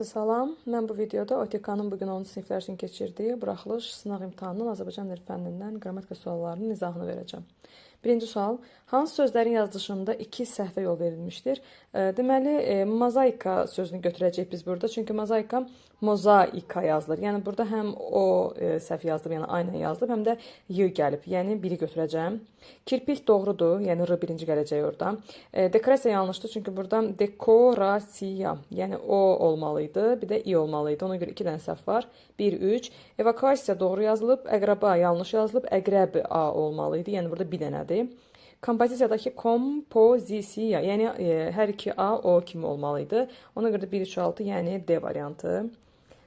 Salam, mən bu videoda OTK-nın bugün 10-cu siniflər üçün keçirdiyi buraxılış sınaq imtahanının Azərbaycan dil fənnindən qrammatika suallarının izahını verəcəm. Birinci sual, hansı sözlərin yazılışında iki səhvə yol verilmişdir? Deməli, mozaika sözünü götürəcəyik biz burada. Çünki mozaika yazılır. Yəni, burada həm o səhv yazılıb, yəni aynən yazılıb, həm də y gəlib. Yəni, biri götürəcəm. Kirpik doğrudur, yəni r birinci gələcək orada. Dekorasiya yanlışdır, çünki burada dekorasiya, yəni o olmalıydı, bir də i olmalıydı. Ona görə iki dənə səhv var. 1, 3. Evakuasiya doğru yazılıb, əqrəba yanlış yazılıb, əqrəb a olmalıydı. Yəni, burada bir dənədir. Kompozisiyadakı kompozisiya, yəni hər iki A o kimi olmalıydı. Ona görə də 1, 3, 6, yəni D variantı.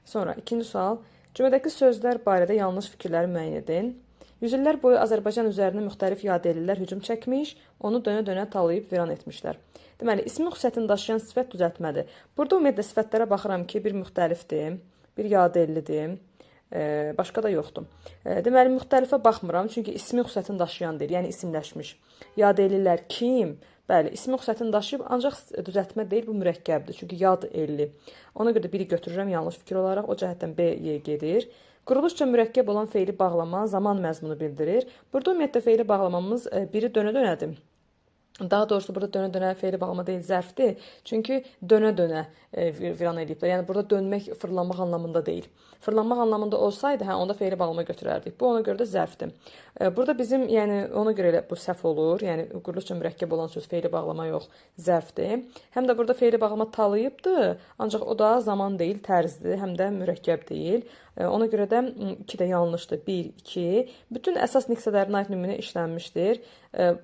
Sonra ikinci sual. Cümlədəki sözlər barədə yanlış fikirləri müəyyən edin. Yüzillər boyu Azərbaycan üzərinə müxtəlif yadelilər hücum çəkmiş, onu dönə-dönə talayıb viran etmişlər. Deməli, ismin xüsusiyyətini daşıyan sifət düzəltmədir. Burada ümumiyyətlə sifətlərə baxıram ki, bir müxtəlifdir, bir yadellidir. Başqa da yoxdur. Deməli, müxtəlifə baxmıram, çünki ismin xüsusiyyətini daşıyan deyil, yəni isimləşmiş. Yadelilər kim? Bəli, ismin xüsusiyyətini daşıyıb, ancaq düzəltmə deyil, bu mürəkkəbdir, çünki yad elli. Ona görə də biri götürürəm yanlış fikir olaraq, o cəhətdən B, Y gedir. Quruluşca mürəkkəb olan feili bağlama zaman məzmunu bildirir. Burada ümumiyyətlə feili bağlamamız biri dönə-dönədir. Daha doğrusu burada dönə-dönə feili bağlama deyil, zərfdir. Çünki dönə-dönə viran ediblər. Yəni burada dönmək, fırlanmaq anlamında deyil. Fırlanmaq anlamında olsaydı, onda feili bağlama götürərdik. Bu ona görə də zərfdir. Burada bizim, yəni ona görə elə bu səhv olur. Yəni quruluşca mürəkkəb olan söz feili bağlama yox, zərfdir. Həm də burada feili bağlama talayıbdır, ancaq o da zaman deyil, tərzdir, həm də mürəkkəb deyil. Ona görə də 2 də yanlışdır. 1, 2. Bütün əsas niksələrinə aid nümunə işlənmişdir.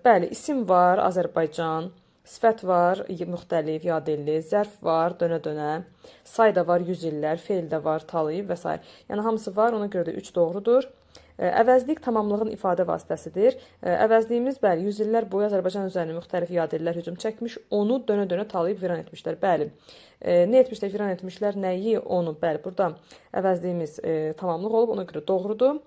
Bəli, isim var, Azərbaycan, sifət var, müxtəlif, yadelli, zərf var, dönə-dönə, say da var, yüz illər, feil də var, talayıb və s. Yəni, hamısı var, ona görə də 3 doğrudur. Əvəzlik tamamlığın ifadə vasitəsidir. Əvəzliyimiz, bəli, yüz illər boyu Azərbaycan üzərinə müxtəlif yadellər hücum çəkmiş, onu dönə-dönə talayıb viran etmişlər. Bəli, nə etmişlər, viran etmişlər, nəyi, onu, bəli, burada əvəzliyimiz tamamlıq olub, ona görə doğrudur.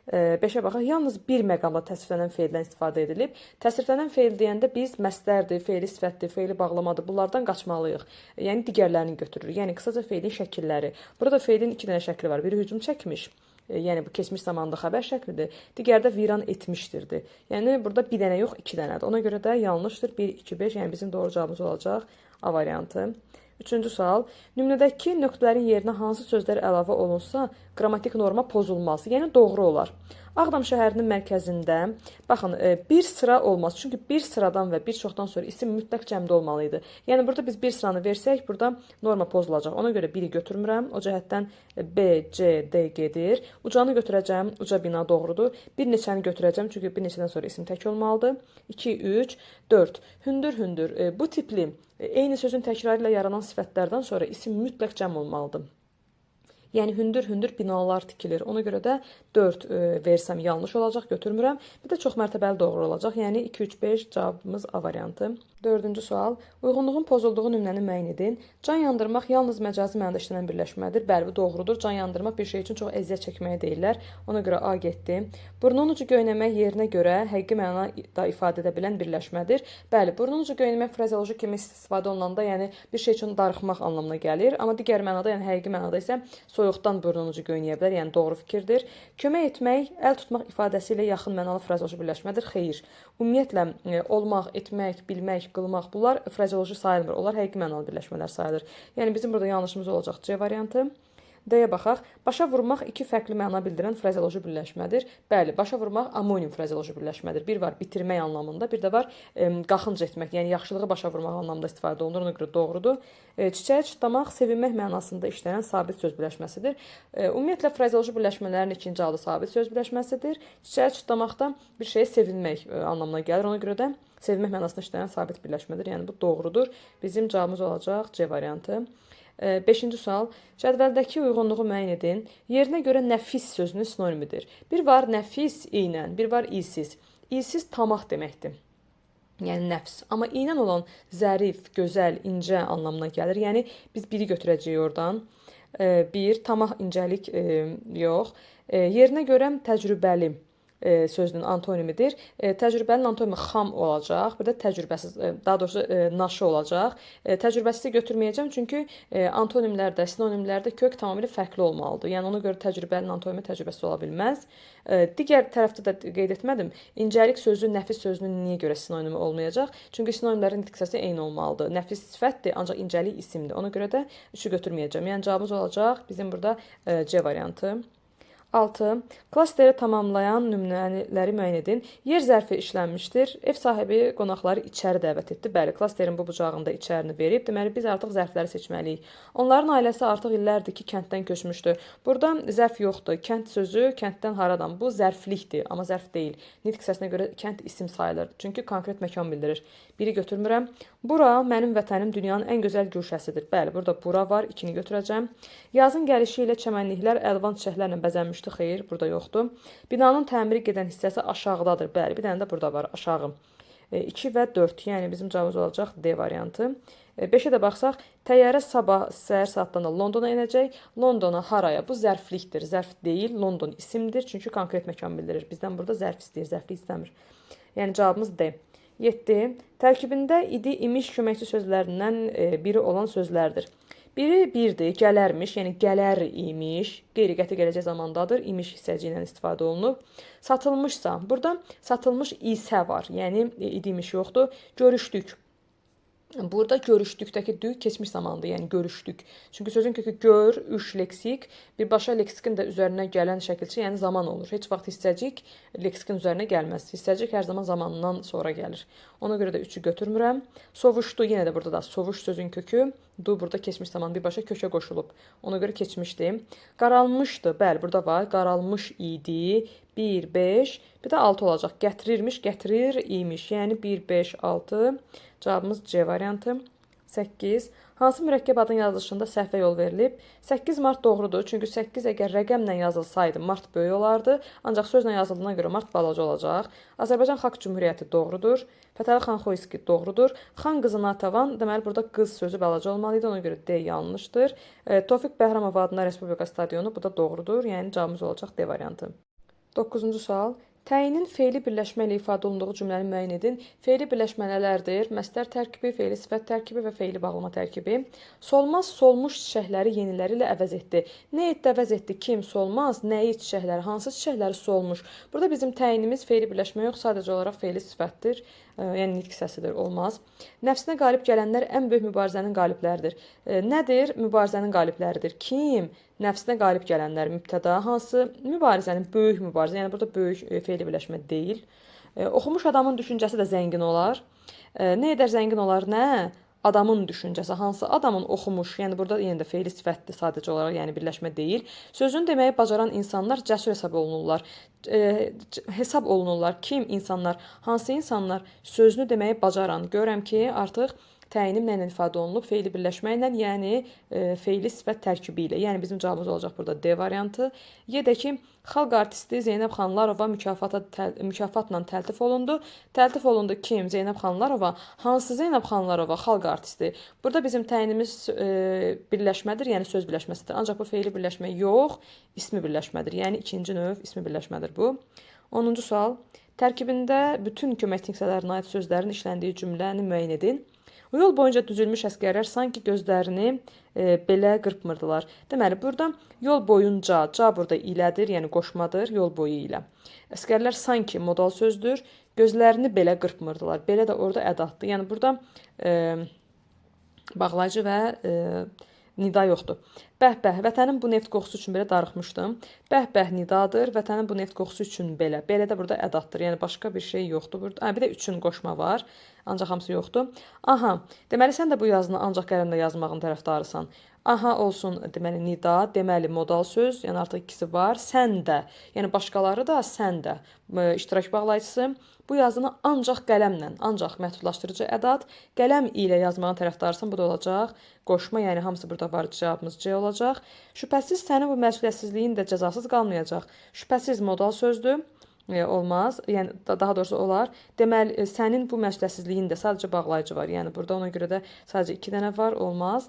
5-ə baxaq, yalnız bir məqamla təsvirlənən feildən istifadə edilib. Təsvirlənən feil deyəndə biz məsdərdir, feili sifətdir, feili bağlamadır, bunlardan qaçmalıyıq. Yəni, digərlərini götürürük. Yəni, qısaca feilin şəkilləri. Burada feilin 2 dənə şəkli var. Biri hücum çəkmiş, yəni bu keçmiş zamanda xəbər şəklidir. Digəri də viran etmişdirdi. Yəni, burada bir dənə yox, 2 dənədir. Ona görə də yanlışdır. 1, 2, 5, yəni bizim doğru cavabımız olacaq A variantı. Üçüncü sual. Nümunədəki nöqtələrin yerinə hansı sözlər əlavə olunsa, qrammatik norma pozulmaz, yəni doğru olar. Ağdam şəhərinin mərkəzində, baxın, bir sıra olmaz. Çünki bir sıradan və bir çoxdan sonra isim mütləq cəmdə olmalıydı. Yəni, burada biz bir sıranı versək, burada norma pozulacaq. Ona görə biri götürmürəm. O cəhətdən B, C, D gedir. Ucanı götürəcəm. Uca bina doğrudur. Bir neçəni götürəcəm. Çünki bir neçədən sonra isim tək olmalıdır. 2, 3, 4. Hündür, hündür. Bu tipli, eyni sözün təkrarı ilə yaranan sifətlərdən sonra isim mütləq cəm olmalıdır. Yəni, hündür-hündür binalar tikilir. Ona görə də 4 versəm yanlış olacaq, götürmürəm. Bir də çox mərtəbəli doğru olacaq. Yəni, 2, 3, 5 cavabımız A variantı. Dördüncü sual. Uyğunluğun pozulduğu nümunəni müəyyən edin. Can yandırmaq yalnız məcazi mənada işlənən birləşmədir. Bəli, bu doğrudur. Can yandırmaq bir şey üçün çox əziyyət çəkməyə deyirlər. Ona görə A getdi. Burnun ucu göynəmək yerinə görə həqiqi mənada ifadə edə bilən birləşmədir. Bəli, burnun ucu göynəmək frazeoloji kimi istifadə olunanda, yəni bir şey üçün darıxmaq anlamına gəlir. Amma digər mənada, yəni həqiqi mənada isə soyuqdan burnun ucu göynəyə bilər, yəni doğru fikirdir. Kömək etmək, əl tutmaq ifadəsi ilə yaxın mənalı frazeoloji birləşmədir. Xeyr. Ümumiyyətlə, olmaq, etmək, bilmək, qılmaq, bunlar frazeoloji sayılmır. Onlar həqiqi mənalı birləşmələr sayılır. Yəni, bizim burada yanlışımız olacaq C variantı. D-yə baxaq. Başa vurmaq 2 fərqli məna bildirən frazeoloji birləşmədir. Bəli, başa vurmaq amonim frazeoloji birləşmədir. Bir var bitirmək anlamında, bir də var qaxınc etmək, yəni yaxşılığı başa vurmaq anlamında istifadə olunur. Ona görə doğrudur. Çiçəyə çıtlamaq sevinmək mənasında işlənən sabit söz birləşməsidir. Ümumiyyətlə, frazeoloji birləşmələrin ikinci adı sabit söz birləşməsidir. Çiçəyə çıtlamaqda bir şeyə sevinmək anlamına gəlir. Ona görə də sevinmək mənasında işlənən sabit birləşmədir. Yəni, bu doğrudur. Bizim cavabımız olacaq C variantı. 5-ci sual. Cədvəldəki uyğunluğu müəyyən edin. Yerinə görə nəfis sözünün sinonimidir. Bir var nəfis ilə, bir var ilsiz. İlsiz tamah deməkdir. Yəni nəfs. Amma ilə olan zərif, gözəl, incə anlamına gəlir. Yəni biz biri götürəcəyik oradan. Bir, tamah incəlik yox. Yerinə görə təcrübəli. sözünün antonimidir. Təcrübəlinin antonimi xam olacaq. Bir də təcrübəsiz, daha doğrusu naşı olacaq. Təcrübəsizi götürməyəcəm, çünki antonimlərdə, sinonimlərdə kök tamamilə fərqli olmalıdır. Yəni ona görə təcrübəlinin antonimi təcrübəsiz ola bilməz. Digər tərəfdə də qeyd etmədim. İncəlik sözü nəfis sözünün niyə görə sinonimi olmayacaq? Çünki sinonimlərin nitq hissəsi eyni olmalıdır. Nəfis sifətdir, ancaq incəlik isimdir. Ona görə də 3-ü götürməyəcəm. Yəni cavabımız olacaq bizim burada C variantı. 6. Klasteri tamamlayan nümunələri müəyyən edin. Yer zərfi işlənmişdir. Ev sahibi qonaqları içəri dəvət etdi. Bəli, klasterin bu bucağında içərini verib. Deməli, biz artıq zərfləri seçməliyik. Onların ailəsi artıq illərdir ki, kənddən köçmüşdü. Burada zərf yoxdur. Kənd sözü kənddən haradan? Bu zərflikdir, amma zərf deyil. Nitq hissəsinə görə kənd isim sayılır. Çünki konkret məkan bildirir. Biri götürmürəm. Bura mənim vətənim dünyanın ən gözəl güşəsidir. Bəli, burada bura var. 2-ni götürəcəm. Yazın gəlişi ilə çəmənliklər əlvan çiçəklərlə bəzənmişdi. Xeyr, burada yoxdur. Binanın təmiri gedən hissəsi aşağıdadır. Bəli, bir dənə də burada var, aşağı. 2 və 4, yəni bizim cavabımız olacaq D variantı. 5-ə də baxsaq, təyyarə sabah səhər saatdan da Londona enəcək. Londona haraya? Bu zərflikdir. Zərf deyil, London isimdir. Çünki konkret məkan bildirir. Bizdən burada zərf istəyir, zərflik istəmir. Yəni cavabımız D. 7. Tərkibində idi, imiş köməkçi sözlərindən biri olan sözlərdir. Biri birdir, gələrmiş, yəni gələr imiş, qeyri-qəti gələcək zamandadır, imiş hissəci ilə istifadə olunub. Satılmışsa, burada satılmış isə var, yəni idi imiş yoxdur. Görüşdük. Burada görüşdükdəki dük keçmiş zamandır, yəni görüşdük. Çünki sözün kökü gör, üş leksik, birbaşa leksikin də üzərinə gələn şəkilçi, yəni zaman olur. Heç vaxt hissəcik leksikin üzərinə gəlməz. Hissəcik hər zaman zamandan sonra gəlir. Ona görə də 3-ü götürmürəm. Sovuşdu, yenə də burada da sovuş sözün kökü, du burada keçmiş zaman birbaşa kökə qoşulub. Ona görə keçmişdi. Qaralmışdı, bəli, burada var. Qaralmış idi. 1, 5, bir də 6 olacaq. Gətirirmiş, gətirir imiş. Yəni 1, 5, 6. Cavabımız C variantı. 8. Hansı mürəkkəb adın yazılışında səhvə yol verilib? 8 mart doğrudur. Çünki 8 əgər rəqəmlə yazılsaydı mart böyük olardı. Ancaq sözlə yazıldığına görə mart balaca olacaq. Azərbaycan Xalq Cümhuriyyəti doğrudur. Fətəli xan Xoyski doğrudur. Xan qızı Natəvan, deməli burada qız sözü balaca olmalıydı. Ona görə D yanlışdır. Tofiq Bəhramov adına Respublika stadionu, bu da doğrudur. Yəni cavabımız olacaq D variantı. 9-cu sual. Təyinin fe'li birləşmə ilə ifadə olunduğu cümləni müəyyən edin. Fe'li birləşmə nələrdir? Məstər tərkibi, fe'li sifət tərkibi və fe'li bağlama tərkibi. Solmaz solmuş çiçəkləri yeniləri ilə əvəz etdi. Nə etdi, əvəz etdi? Kim? Solmaz. Nəyi çiçəkləri? Hansı çiçəkləri solmuş? Burada bizim təyinimiz fe'li birləşmə yox, sadəcə olaraq fe'li sifətdir. Yəni nitq hissəsidir, olmaz. Nəfsinə qalib gələnlər ən böyük mübarizənin qalibləridir. Nədir? Mübarizənin qalibləridir. Kim? Nəfsinə qalib gələnlər mübtəda. Hansı? Mübarizənin böyük mübarizə. Yəni burada böyük fe'li birləşmə deyil. Oxumuş adamın düşüncəsi də zəngin olar. Nə edər zəngin olar? Nə? Adamın düşüncəsi, hansı adamın oxumuş, yəni burada yenə də fe'li sifətdir sadəcə olaraq, yəni birləşmə deyil. Sözünü deməyi bacaran insanlar cəsur hesab olunurlar. Hesab olunurlar. Kim insanlar? Hansı insanlar? Sözünü deməyi bacaran. Görürəm ki, artıq təyinim nə ilə ifadə olunub? Fe'li birləşmə ilə, yəni fe'li sifət tərkibi ilə. Yəni bizim cavabımız olacaq burada D variantı. Y-də ki, xalq artisti Zeynəb Xanlarova mükafatla təltif olundu. Təltif olundu kim? Zeynəb Xanlarova. Hansı Zeynəb Xanlarova? Xalq artisti. Burada bizim təyinimiz birləşmədir, yəni söz birləşməsidir. Ancaq bu fe'li birləşmə yox, ismi birləşmədir. Yəni ikinci növ ismi birləşmədir bu. 10-cu sual. Tərkibində bütün kömək tinksələrinə aid sözlərin işləndiyi cümləni müəyyən edin. Yol boyunca düzülmüş əsgərlər sanki gözlərini belə qırpmırdılar. Deməli, burada yol boyunca, ca burada ilədir, yəni qoşmadır, yol boyu ilə. Əsgərlər sanki modal sözdür, gözlərini belə qırpmırdılar. Belə də orada ədatdır. Yəni burada bağlayıcı və nida yoxdur. Bəh-bəh, vətənin bu neft qoxusu üçün belə darıxmışdım. Bəh-bəh nidadır, vətənin bu neft qoxusu üçün belə. Belə də burada ədatdır, yəni başqa bir şey yoxdur burada. Bir də üçün qoşma var, ancaq hamısı yoxdur. Aha, deməli sən də bu yazını ancaq qələmlə yazmağın tərəfdarısan. Aha olsun, deməli nida, deməli modal söz, yəni artıq ikisi var. Sən də, yəni başqaları da, sən də iştirak bağlayıcısı. Bu yazını ancaq qələmlə, ancaq məhdudlaşdırıcı ədat, qələm ilə yazmağın tərəfdarısan, bu da olacaq. Qoşma, yəni hamısı burada var, cavabımız C olacaq. Şübhəsiz sənin bu məsuliyyətsizliyin də cəzasız qalmayacaq. Şübhəsiz modal sözdür. Olmaz, yəni daha doğrusu olar. Deməli, sənin bu məsuliyyətsizliyin də sadəcə bağlayıcı var. Yəni burada ona görə də sadəcə 2 dənə var, olmaz.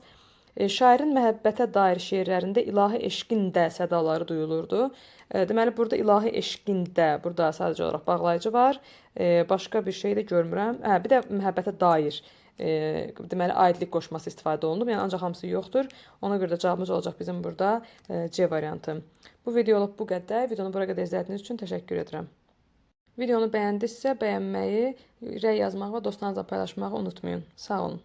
Şairin məhəbbətə dair şeirlərində ilahi eşqin də sədaları duyulurdu. Deməli, burada ilahi eşqin də, burada sadəcə olaraq bağlayıcı var. Başqa bir şey də görmürəm. Bir də məhəbbətə dair deməli, aidlik qoşması istifadə olunub. Yəni, ancaq hamısı yoxdur. Ona görə də cavabımız olacaq bizim burada C variantı. Bu videoluk bu qədər. Videonu bura qədər izlədiyiniz üçün təşəkkür edirəm. Videonu bəyəndinizsə bəyənməyi, rəy yazmağı və dostlarınızla paylaşmağı unutmayın. Sağ olun.